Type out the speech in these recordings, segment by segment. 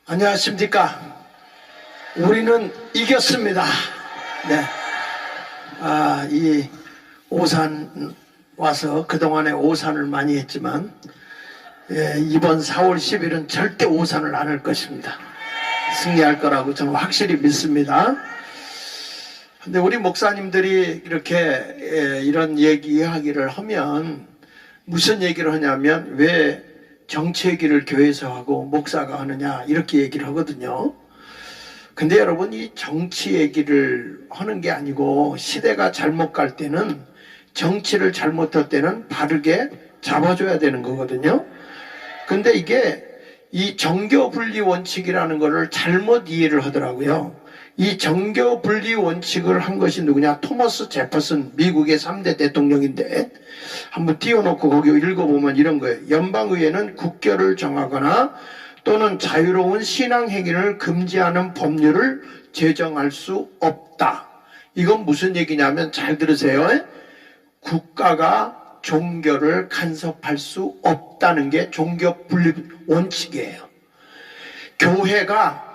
안녕하십니까. 우리는 이겼습니다. 네. 이 오산 와서 그동안에 오산을 많이 했지만, 이번 4월 10일은 절대 오산을 안 할 것입니다. 승리할 거라고 저는 확실히 믿습니다. 근데 우리 목사님들이 이렇게 이런 이야기를 하면 무슨 얘기를 하냐면, 왜 정치 얘기를 교회에서 하고 목사가 하느냐 이렇게 얘기를 하거든요. 근데 여러분, 이 정치 얘기를 하는 게 아니고, 시대가 잘못 갈 때는, 정치를 잘못할 때는 바르게 잡아줘야 되는 거거든요. 근데 이게 이 정교분리 원칙이라는 거를 잘못 이해를 하더라고요. 이 정교분리 원칙을 한 것이 누구냐? 토머스 제퍼슨, 미국의 3대 대통령인데, 한번 띄워놓고 거기 읽어보면 이런 거예요. 연방의회는 국교를 정하거나 또는 자유로운 신앙행위를 금지하는 법률을 제정할 수 없다. 이건 무슨 얘기냐면, 잘 들으세요. 국가가 종교를 간섭할 수 없다는 게 종교분리 원칙이에요. 교회가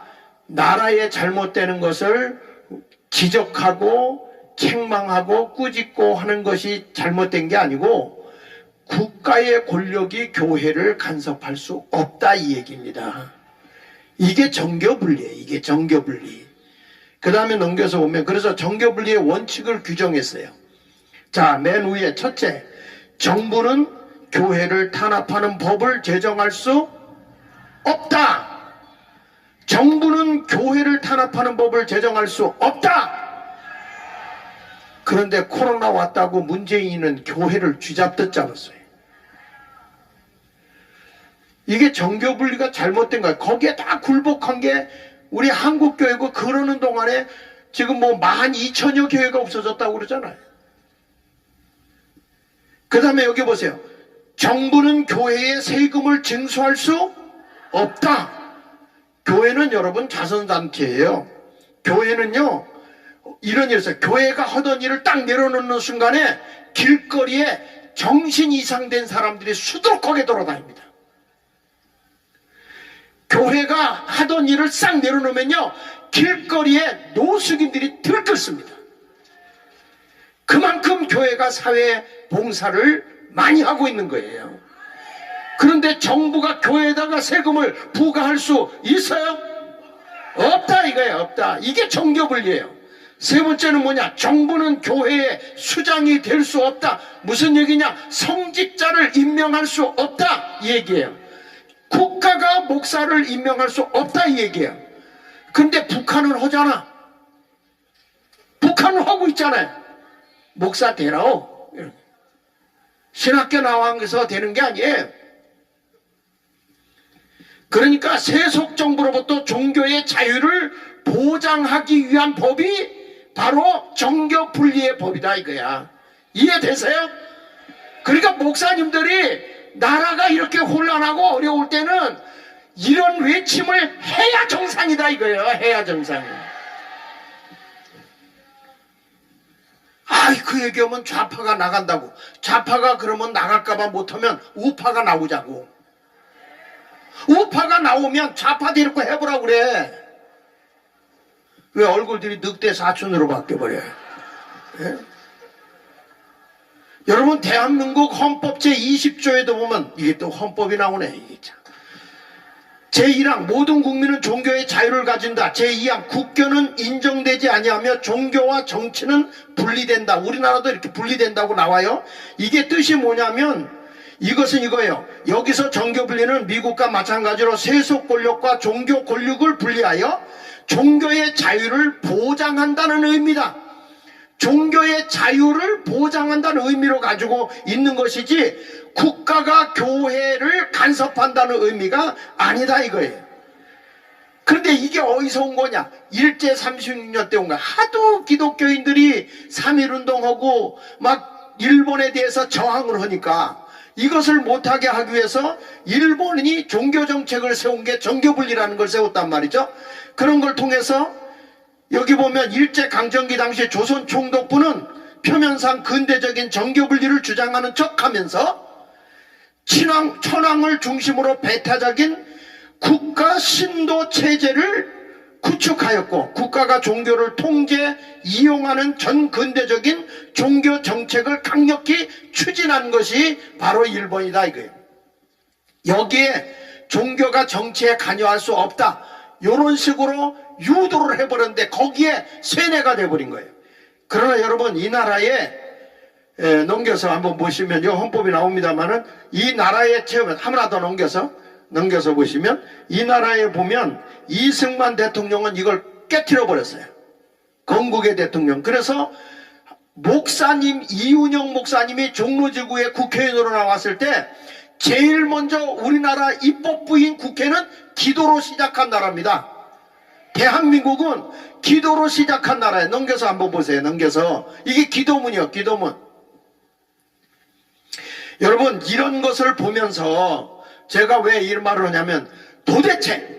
나라의 잘못되는 것을 지적하고 책망하고 꾸짖고 하는 것이 잘못된 게 아니고, 국가의 권력이 교회를 간섭할 수 없다, 이 얘기입니다. 이게 정교분리예요. 이게 정교분리. 그 다음에 넘겨서 보면, 그래서 정교분리의 원칙을 규정했어요. 자, 맨 위에 첫째, 정부는 교회를 탄압하는 법을 제정할 수 없다. 정부는 교회를 탄압하는 법을 제정할 수 없다. 그런데 코로나 왔다고 문재인은 교회를 쥐잡듯 잡았어요. 이게 정교분리가 잘못된 거예요. 거기에 다 굴복한 게 우리 한국교회고, 그러는 동안에 지금 뭐 12,000여 교회가 없어졌다고 그러잖아요. 그 다음에 여기 보세요. 정부는 교회에 세금을 징수할 수 없다. 교회는 여러분 자선단체예요. 교회는요, 이런 일이 있어요. 교회가 하던 일을 딱 내려놓는 순간에 길거리에 정신 이상된 사람들이 수두룩하게 돌아다닙니다. 교회가 하던 일을 싹 내려놓으면요, 길거리에 노숙인들이 들끓습니다. 그만큼 교회가 사회 봉사를 많이 하고 있는 거예요. 그런데 정부가 교회에다가 세금을 부과할 수 있어요? 없다, 이거예요. 없다. 이게 정교분리예요. 세 번째는 뭐냐? 정부는 교회의 수장이 될 수 없다. 무슨 얘기냐? 성직자를 임명할 수 없다, 이 얘기예요. 국가가 목사를 임명할 수 없다, 이 얘기예요. 근데 북한은 하잖아. 북한은 하고 있잖아요. 목사 되라오. 신학교 나와서 되는 게 아니에요. 그러니까 세속정부로부터 종교의 자유를 보장하기 위한 법이 바로 정교분리의 법이다, 이거야. 이해되세요? 그러니까 목사님들이 나라가 이렇게 혼란하고 어려울 때는 이런 외침을 해야 정상이다, 이거예요. 해야 정상이에요. 그 얘기하면 좌파가 나간다고. 좌파가 그러면 나갈까봐 못하면 우파가 나오자고. 우파가 나오면 좌파 데리고 해보라고 그래. 왜 얼굴들이 늑대 사촌으로 바뀌어버려요? 예? 여러분, 대한민국 헌법 제20조에도 보면, 이게 또 헌법이 나오네, 이게 참. 제1항 모든 국민은 종교의 자유를 가진다. 제2항 국교는 인정되지 아니하며 종교와 정치는 분리된다. 우리나라도 이렇게 분리된다고 나와요. 이게 뜻이 뭐냐면, 이것은 이거예요. 여기서 정교분리는 미국과 마찬가지로 세속 권력과 종교 권력을 분리하여 종교의 자유를 보장한다는 의미다. 종교의 자유를 보장한다는 의미로 가지고 있는 것이지, 국가가 교회를 간섭한다는 의미가 아니다, 이거예요. 그런데 이게 어디서 온 거냐? 일제 36년 때 온 거야. 하도 기독교인들이 3.1운동하고 막 일본에 대해서 저항을 하니까, 이것을 못하게 하기 위해서 일본이 종교정책을 세운 게 정교분리라는 걸 세웠단 말이죠. 그런 걸 통해서 여기 보면 일제강점기 당시 조선총독부는 표면상 근대적인 정교분리를 주장하는 척하면서 천황을 중심으로 배타적인 국가 신도 체제를 구축하였고 국가가 종교를 통제, 이용하는 전 근대적인 종교 정책을 강력히 추진한 것이 바로 일본이다 이거예요. 여기에 종교가 정치에 관여할 수 없다 이런 식으로 유도를 해버렸는데 거기에 세뇌가 돼버린 거예요. 그러나 여러분 이 나라에 넘겨서 한번 보시면 이 헌법이 나옵니다만은 이 나라의 체험은 하나 더 넘겨서 보시면 이 나라에 보면 이승만 대통령은 이걸 깨트려 버렸어요. 건국의 대통령. 그래서 목사님 이윤영 목사님이 종로지구에 국회의원으로 나왔을 때 제일 먼저 우리나라 입법부인 국회는 기도로 시작한 나라입니다. 대한민국은 기도로 시작한 나라에 넘겨서 한번 보세요. 넘겨서 이게 기도문이요. 기도문. 여러분 이런 것을 보면서 제가 왜 이 말을 하냐면 도대체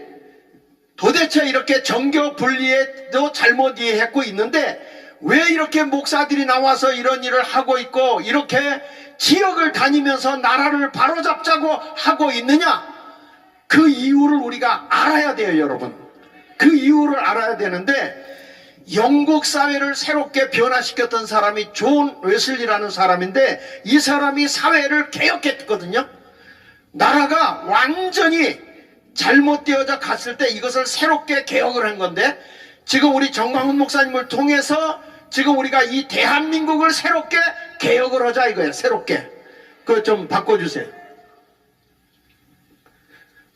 이렇게 정교 분리에도 잘못 이해했고 있는데 왜 이렇게 목사들이 나와서 이런 일을 하고 있고 이렇게 지역을 다니면서 나라를 바로잡자고 하고 있느냐 그 이유를 우리가 알아야 돼요. 여러분 그 이유를 알아야 되는데 영국 사회를 새롭게 변화시켰던 사람이 존 웨슬리라는 사람인데 이 사람이 사회를 개혁했거든요. 나라가 완전히 잘못되어져 갔을 때 이것을 새롭게 개혁을 한 건데 지금 우리 정광훈 목사님을 통해서 지금 우리가 이 대한민국을 새롭게 개혁을 하자 이거예요. 새롭게. 그거 좀 바꿔주세요.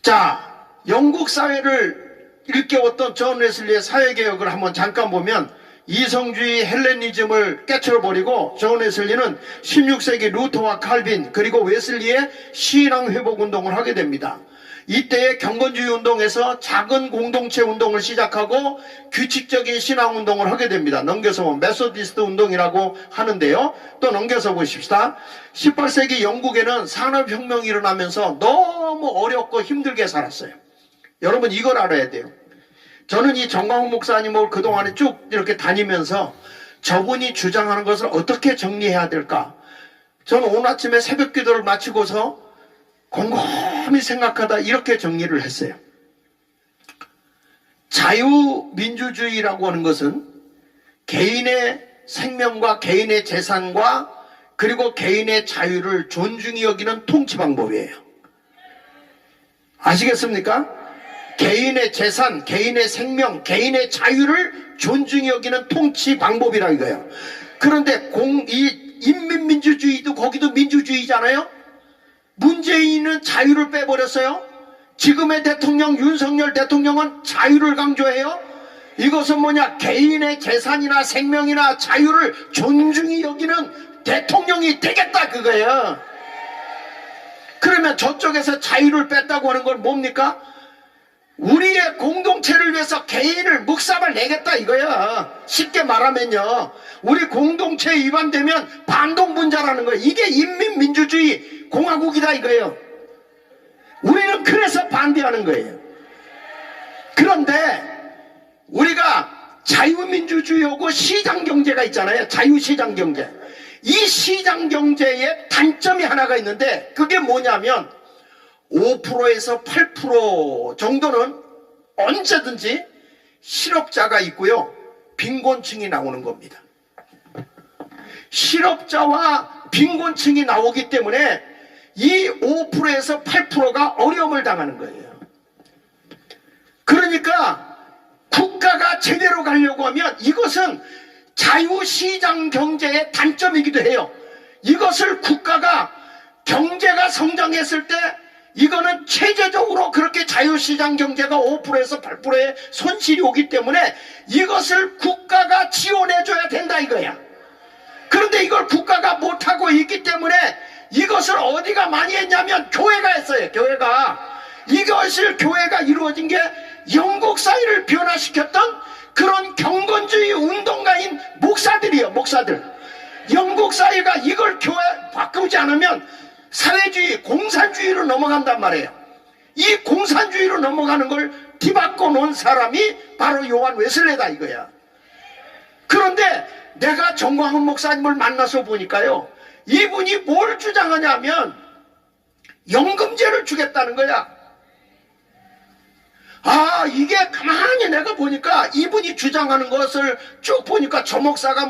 자, 영국 사회를 일깨웠던 존 웨슬리의 사회개혁을 한번 잠깐 보면 이성주의 헬레니즘을 깨트려버리고 존 웨슬리는 16세기 루터와 칼빈 그리고 웨슬리의 신앙회복운동을 하게 됩니다. 이때의 경건주의 운동에서 작은 공동체 운동을 시작하고 규칙적인 신앙운동을 하게 됩니다. 넘겨서 보면 메소디스트 운동이라고 하는데요. 또 넘겨서 보십시다. 18세기 영국에는 산업혁명이 일어나면서 너무 어렵고 힘들게 살았어요. 여러분 이걸 알아야 돼요. 저는 이 정광훈 목사님을 그동안에 쭉 이렇게 다니면서 저분이 주장하는 것을 어떻게 정리해야 될까? 저는 오늘 아침에 새벽 기도를 마치고서 곰곰이 생각하다 이렇게 정리를 했어요. 자유민주주의라고 하는 것은 개인의 생명과 개인의 재산과 그리고 개인의 자유를 존중히 여기는 통치 방법이에요. 아시겠습니까? 개인의 재산, 개인의 생명, 개인의 자유를 존중히 여기는 통치 방법이라 이거예요. 그런데 이 인민민주주의도 거기도 민주주의잖아요. 문재인은 자유를 빼버렸어요. 지금의 대통령 윤석열 대통령은 자유를 강조해요. 이것은 뭐냐? 개인의 재산이나 생명이나 자유를 존중히 여기는 대통령이 되겠다 그거예요. 그러면 저쪽에서 자유를 뺐다고 하는 건 뭡니까? 우리의 공동체를 위해서 개인을 묵삼을 내겠다 이거야. 쉽게 말하면요. 우리 공동체에 위반되면 반동분자라는 거예요. 이게 인민민주주의 공화국이다 이거예요. 우리는 그래서 반대하는 거예요. 그런데 우리가 자유민주주의하고 시장경제가 있잖아요. 자유시장경제. 이 시장경제의 단점이 하나가 있는데 그게 뭐냐면 5%에서 8% 정도는 언제든지 실업자가 있고요. 빈곤층이 나오는 겁니다. 실업자와 빈곤층이 나오기 때문에 이 5%에서 8%가 어려움을 당하는 거예요. 그러니까 국가가 제대로 가려고 하면 이것은 자유시장 경제의 단점이기도 해요. 이것을 국가가 경제가 성장했을 때 이거는 체제적으로 그렇게 자유시장 경제가 5%에서 8%의 손실이 오기 때문에 이것을 국가가 지원해줘야 된다 이거야. 그런데 이걸 국가가 못하고 있기 때문에 이것을 어디가 많이 했냐면 교회가 했어요. 이것을 교회가 이루어진 게 영국 사회를 변화시켰던 그런 경건주의 운동가인 목사들이에요. 목사들. 영국 사회가 이걸 교회 바꾸지 않으면 사회주의, 공산주의로 넘어간단 말이에요. 이 공산주의로 넘어가는 걸 뒤바꿔 놓은 사람이 바로 요한 웨슬레다 이거야. 그런데 내가 정광훈 목사님을 만나서 보니까요. 이분이 뭘 주장하냐면 연금제를 주겠다는 거야. 이게 가만히 내가 보니까 이분이 주장하는 것을 쭉 보니까 저 목사가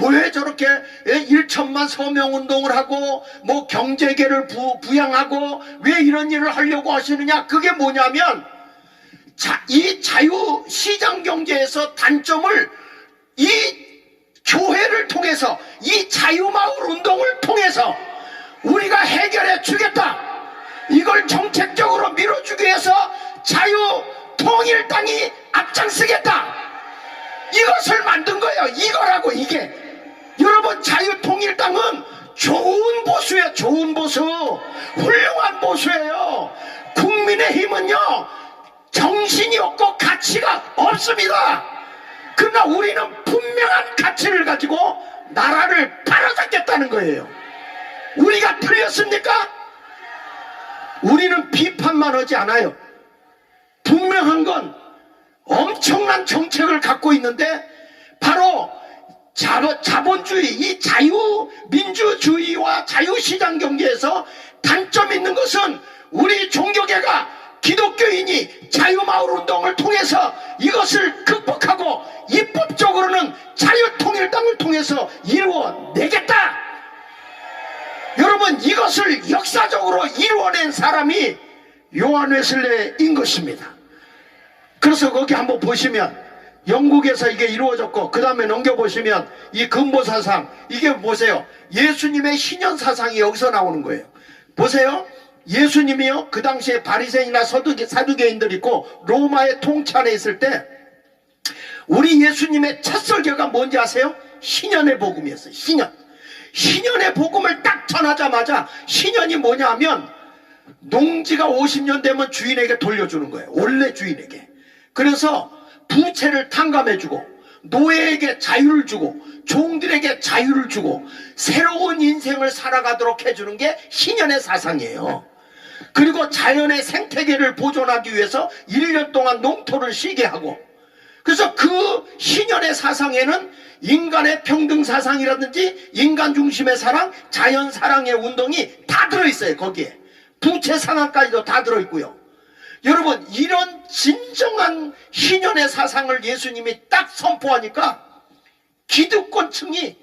왜 저렇게 1천만 서명 운동을 하고 경제계를 부양하고 왜 이런 일을 하려고 하시느냐. 그게 뭐냐면 이 자유시장 경제에서 단점을 이 교회를 통해서 이 자유마을 운동을 통해서 우리가 해결해 주겠다. 이걸 정책적으로 밀어주기 위해서 자유통일당이 앞장서겠다. 이것을 만든 거예요. 이거라고 이게. 여러분, 자유통일당은 좋은 보수예요. 좋은 보수. 훌륭한 보수예요. 국민의힘은요, 정신이 없고 가치가 없습니다. 그러나 우리는 분명한 가치를 가지고 나라를 바로잡겠다는 거예요. 우리가 틀렸습니까? 우리는 비판만 하지 않아요. 분명한 건 엄청난 정책을 갖고 있는데 바로 자본주의, 이 자유민주주의와 자유시장 경제에서 단점 있는 것은 우리 종교계가 기독교인이 자유마을운동을 통해서 이것을 극복하고 입법적으로는 자유통일당을 통해서 이루어내겠다. 여러분, 이것을 역사적으로 이루어낸 사람이 요한 웨슬레인 것입니다. 그래서 거기 한번 보시면 영국에서 이게 이루어졌고, 그 다음에 넘겨보시면 이 근보사상, 이게 보세요. 예수님의 신현사상이 여기서 나오는 거예요. 보세요. 예수님이요, 그 당시에 바리새인이나 사두개인들 있고 로마의 통치안에 있을 때 우리 예수님의 첫 설교가 뭔지 아세요? 신현의 복음이었어요. 신현의 복음을 딱 전하자마자, 신현이 뭐냐 하면 농지가 50년 되면 주인에게 돌려주는 거예요. 원래 주인에게. 그래서 부채를 탕감해주고 노예에게 자유를 주고 종들에게 자유를 주고 새로운 인생을 살아가도록 해주는 게 신현의 사상이에요. 그리고 자연의 생태계를 보존하기 위해서 1년 동안 농토를 쉬게 하고, 그래서 그 신현의 사상에는 인간의 평등 사상이라든지 인간 중심의 사랑, 자연 사랑의 운동이 다 들어있어요. 거기에 부채 상한까지도 다 들어있고요. 여러분, 이런 진정한 신현의 사상을 예수님이 딱 선포하니까 기득권층이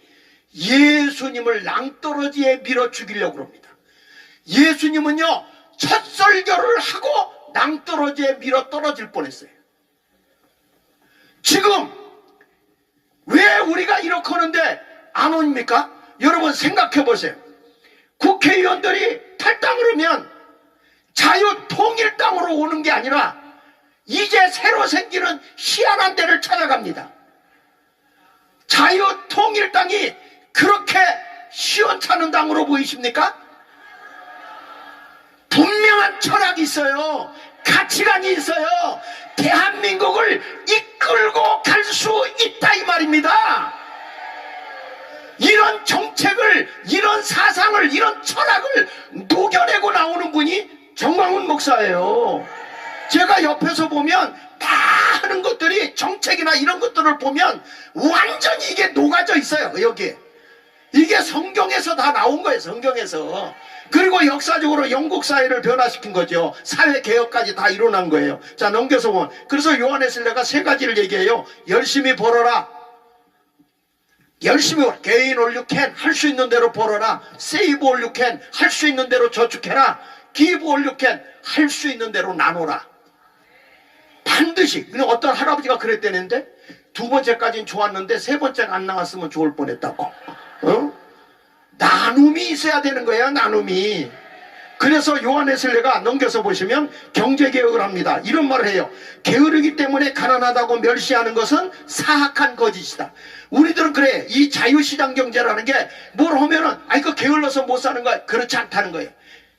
예수님을 낭떠러지에 밀어 죽이려고 합니다. 예수님은요, 첫 설교를 하고 낭떠러지에 밀어 떨어질 뻔했어요. 지금 왜 우리가 이렇게 하는데 안 옵니까? 여러분, 생각해 보세요. 국회의원들이 탈당을 하면 자유통일당으로 오는 게 아니라 이제 새로 생기는 희한한 데를 찾아갑니다. 자유통일당이 그렇게 시원찮은 당으로 보이십니까? 분명한 철학이 있어요. 가치관이 있어요. 대한민국을 이끌고 갈 수 있다, 이 말입니다. 이런 정책을, 이런 사상을, 이런 철학을 녹여내고 나오는 분이 정광훈 목사예요. 제가 옆에서 보면 다 하는 것들이, 정책이나 이런 것들을 보면 완전히 이게 녹아져 있어요. 여기에. 이게 성경에서 다 나온 거예요. 성경에서. 그리고 역사적으로 영국 사회를 변화시킨 거죠. 사회개혁까지 다 일어난 거예요. 자, 넘겨서 보면, 그래서 요한 웨슬레가 세 가지를 얘기해요. 열심히 벌어라. 열심히 벌어. gain all you can. 할 수 있는 대로 벌어라. save all you can. 할 수 있는 대로 저축해라. give all you can. 할 수 있는 대로 나눠라. 반드시. 그냥 어떤 할아버지가 그랬다는데, 두 번째까지는 좋았는데 세 번째가 안 나왔으면 좋을 뻔했다고. 나눔이 있어야 되는 거예요. 나눔이. 그래서 요한 웨슬레가 넘겨서 보시면 경제개혁을 합니다. 이런 말을 해요. 게으르기 때문에 가난하다고 멸시하는 것은 사악한 거짓이다. 우리들은 그래. 이 자유시장 경제라는 게 뭘 하면은 이거 게을러서 못 사는 거야. 그렇지 않다는 거예요.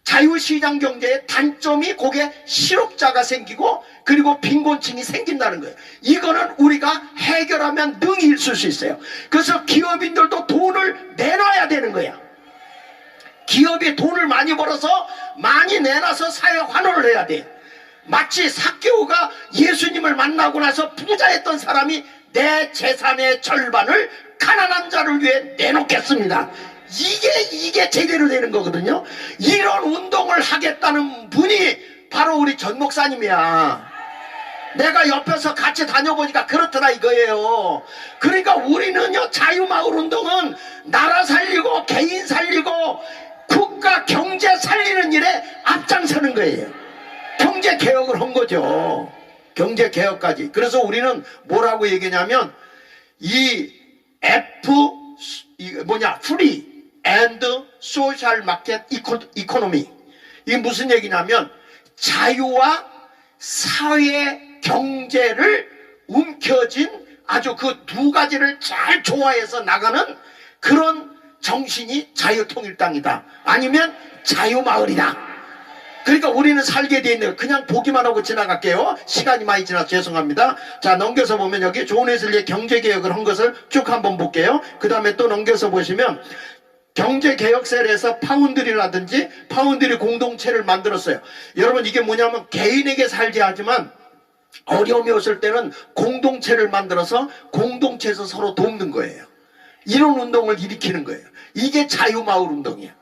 자유시장 경제의 단점이 거기에 실업자가 생기고 그리고 빈곤층이 생긴다는 거예요. 이거는 우리가 해결하면 능히 있을 수 있어요. 그래서 기업인들도 돈을 내놔야 되는 거야. 기업이 돈을 많이 벌어서 많이 내놔서 사회 환원을 해야 돼. 마치 삭개오가 예수님을 만나고 나서 부자였던 사람이 내 재산의 절반을 가난한 자를 위해 내놓겠습니다. 이게 제대로 되는 거거든요. 이런 운동을 하겠다는 분이 바로 우리 전 목사님이야. 내가 옆에서 같이 다녀보니까 그렇더라 이거예요. 그러니까 우리는요, 자유마을운동은 나라 살리고 개인 살리고 국가 경제 살리는 일에 앞장서는 거예요. 경제개혁을 한 거죠. 경제개혁까지. 그래서 우리는 뭐라고 얘기냐면 이 Free and Social Market Economy, 이게 무슨 얘기냐면 자유와 사회 경제를 움켜쥔 아주 그 두 가지를 잘 조화해서 나가는 그런 정신이 자유통일당이다, 아니면 자유마을이다. 그러니까 우리는 살게 돼 있는, 그냥 보기만 하고 지나갈게요. 시간이 많이 지나서 죄송합니다. 자, 넘겨서 보면 여기 존 웨슬리의 경제개혁을 한 것을 쭉 한번 볼게요. 그 다음에 또 넘겨서 보시면 경제개혁셀에서 파운드리라든지 파운드리 공동체를 만들었어요. 여러분, 이게 뭐냐면 개인에게 살게 하지만 어려움이 왔을 때는 공동체를 만들어서 공동체에서 서로 돕는 거예요. 이런 운동을 일으키는 거예요. 이게 자유마을운동이에요.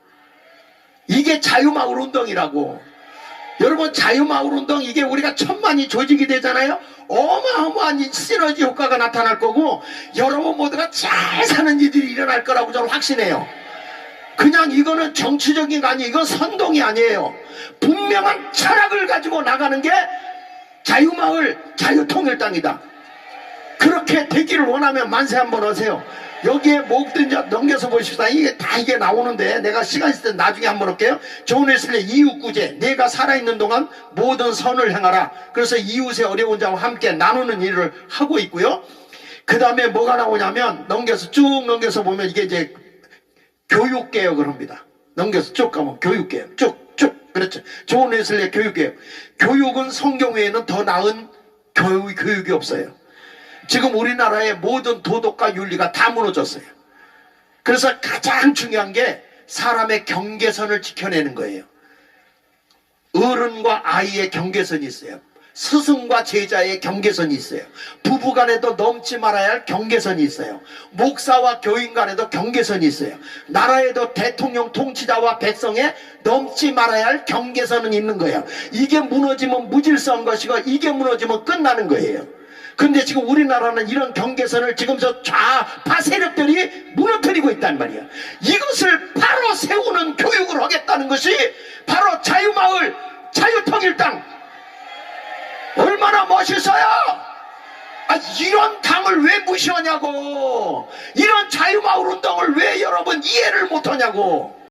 이게 자유마을운동이라고. 여러분, 자유마을운동, 이게 우리가 천만이 조직이 되잖아요. 어마어마한 시너지 효과가 나타날 거고 여러분 모두가 잘 사는 일들이 일어날 거라고 저는 확신해요. 그냥 이거는 정치적인 거 아니에요. 이건 선동이 아니에요. 분명한 철학을 가지고 나가는 게 자유마을 자유통일당이다. 그렇게 되기를 원하면 만세 한번 하세요. 여기에 뭐든지 넘겨서 보십시다. 이게 다 이게 나오는데 내가 시간 있을 때 나중에 한번 할게요. 존 웨슬리 이웃구제, 내가 살아있는 동안 모든 선을 행하라. 그래서 이웃의 어려운 자와 함께 나누는 일을 하고 있고요. 그 다음에 뭐가 나오냐면 넘겨서 쭉 넘겨서 보면 이게 이제 교육개혁을 합니다. 넘겨서 쭉 가면 교육개혁 쭉쭉. 그렇죠. 존 웨슬리의 교육개혁. 교육은 성경 외에는 더 나은 교육이 없어요. 지금 우리나라의 모든 도덕과 윤리가 다 무너졌어요. 그래서 가장 중요한 게 사람의 경계선을 지켜내는 거예요. 어른과 아이의 경계선이 있어요. 스승과 제자의 경계선이 있어요. 부부간에도 넘지 말아야 할 경계선이 있어요. 목사와 교인 간에도 경계선이 있어요. 나라에도 대통령 통치자와 백성에 넘지 말아야 할 경계선은 있는 거예요. 이게 무너지면 무질서한 것이고 이게 무너지면 끝나는 거예요. 근데 지금 우리나라는 이런 경계선을 지금 저 좌파 세력들이 무너뜨리고 있단 말이야. 이것을 바로 세우는 교육을 하겠다는 것이 바로 자유마을 자유통일당. 얼마나 멋있어요. 이런 당을 왜 무시하냐고. 이런 자유마을 운동을 왜 여러분 이해를 못하냐고.